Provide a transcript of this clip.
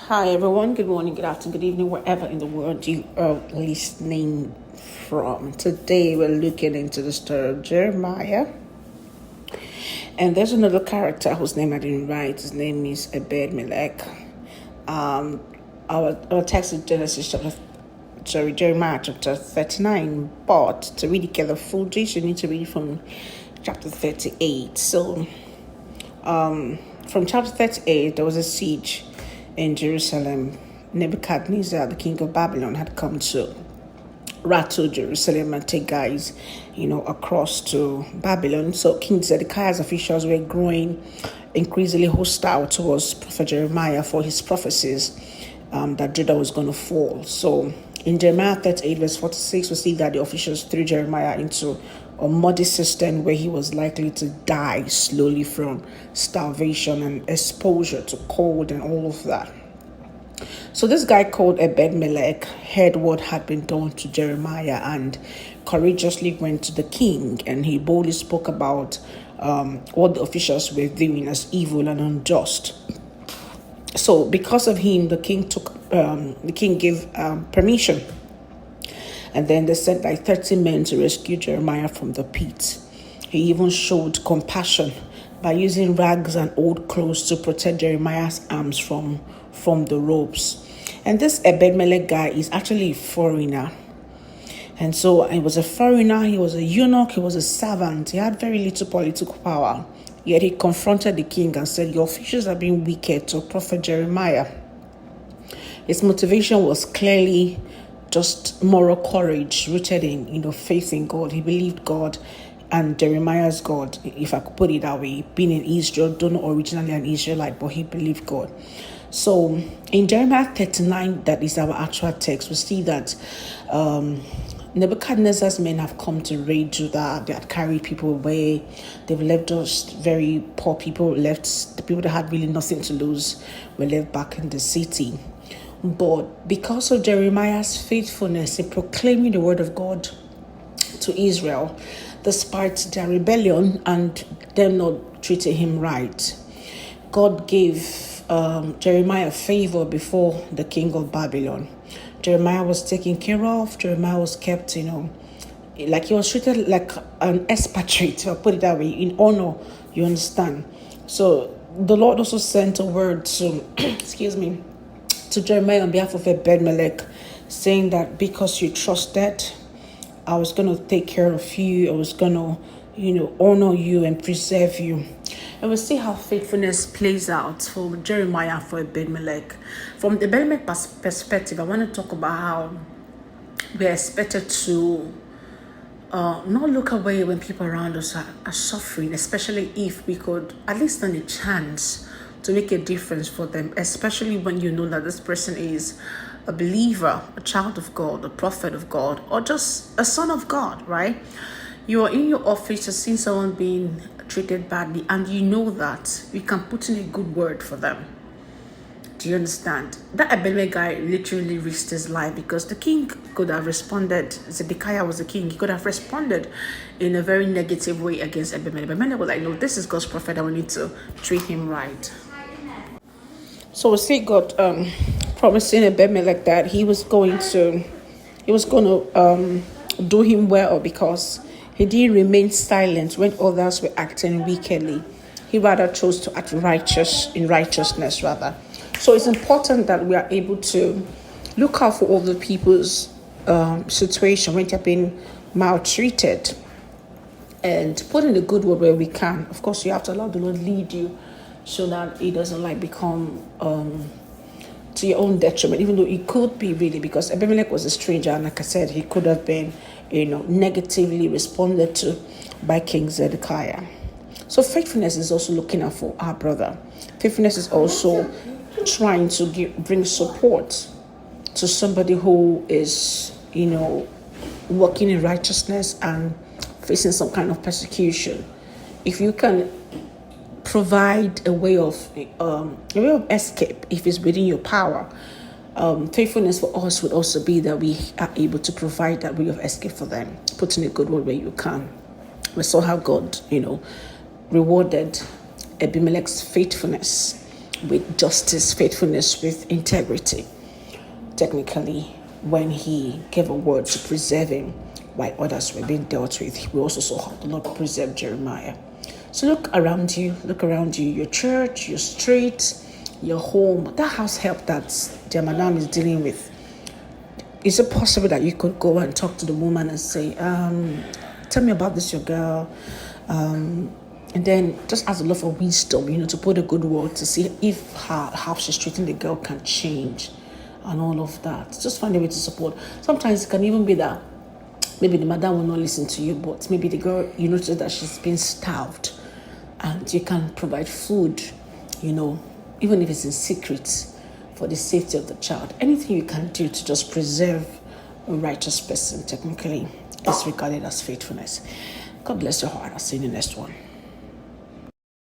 Hi everyone, good morning, good afternoon, good evening, wherever in the world you are listening from. Today we're looking into the story of Jeremiah. And there's another character whose name I didn't write. His name is Ebed-Melech. Our text is Jeremiah chapter 39. But to really get the full gist, you need to read from chapter 38. So from chapter 38, there was a siege in Jerusalem. Nebuchadnezzar, the king of Babylon, had come to rattle Jerusalem and take guys, across to Babylon. So King Zedekiah's officials were growing increasingly hostile towards Prophet Jeremiah for his prophecies that Judah was going to fall. So in Jeremiah 38 verse 46, we see that the officials threw Jeremiah into a muddy cistern where he was likely to die slowly from starvation and exposure to cold and all of that. So this guy called Ebed-Melech heard what had been done to Jeremiah and courageously went to the king, and he boldly spoke about what the officials were doing as evil and unjust. So because of him, the king gave permission. And then they sent 30 men to rescue Jeremiah from the pit. He even showed compassion by using rags and old clothes to protect Jeremiah's arms from the ropes. And this Ebed-Melech guy is actually a foreigner. And so he was a foreigner, he was a eunuch, he was a servant. He had very little political power. Yet he confronted the king and said, "Your officials are being wicked to Prophet Jeremiah." His motivation was clearly just moral courage rooted in faith in God. He believed God and Jeremiah's God, if I could put it that way. Being in Israel, though not originally an Israelite, but he believed God. So in Jeremiah 39, that is our actual text, we see that Nebuchadnezzar's men have come to raid Judah. They had carried people away. They've left just very poor people, left the people that had really nothing to lose, were left back in the city. But because of Jeremiah's faithfulness in proclaiming the word of God to Israel, despite their rebellion and them not treating him right, God gave Jeremiah favor before the king of Babylon. Jeremiah was taken care of. Jeremiah was kept, like he was treated like an expatriate, I'll put it that way, in honor, you understand. So the Lord also sent a word to, to Jeremiah on behalf of Ebed-Melech, saying that because you trusted, I was going to take care of you. I was going to, honor you and preserve you. And we'll see how faithfulness plays out for Jeremiah, for Ebed-Melech. From the Ebed-Melech perspective, I want to talk about how we are expected to not look away when people around us are suffering, especially if we could at least stand a chance to make a difference for them, especially when you know that this person is a believer, a child of God, a prophet of God, or just a son of God, right? You are in your office, you've seen someone being treated badly, and you know that you can put in a good word for them. Do you understand? That Ebed-Melech guy literally risked his life because the king could have responded. Zedekiah was the king. He could have responded in a very negative way against Ebed-Melech. But many were like, no, this is God's prophet, and we need to treat him right. So we see God promising Ebed-Melech that he was going to do him well because he didn't remain silent when others were acting wickedly. He rather chose to act righteousness. So it's important that we are able to look out for other people's situation when they're being maltreated and put in the good word where we can. Of course, you have to allow the Lord lead you so that it doesn't become to your own detriment, even though it could be really, because Ebed-Melech was a stranger, and like I said, he could have been, negatively responded to by King Zedekiah. So faithfulness is also looking out for our brother. Faithfulness is also trying to bring support to somebody who is, working in righteousness and facing some kind of persecution. If you can provide a way of escape, if it's within your power, faithfulness for us would also be that we are able to provide that way of escape for them, put in a good word where you can. We saw how God, rewarded Ebed-Melech's faithfulness with justice, faithfulness, with integrity. Technically, when he gave a word to preserve him while others were being dealt with, we also saw how the Lord preserved Jeremiah. So look around you, your church, your street, your home, that house help that the madam is dealing with. Is it possible that you could go and talk to the woman and say, tell me about this, your girl, and then just ask the Lord for wisdom, to put a good word to see if how she's treating the girl can change and all of that. Just find a way to support. Sometimes it can even be that maybe the madam will not listen to you, but maybe the girl, you notice that she's been starved and you can provide food, even if it's in secret for the safety of the child. Anything you can do to just preserve a righteous person, technically, is regarded as faithfulness. God bless your heart. I'll see you in the next one.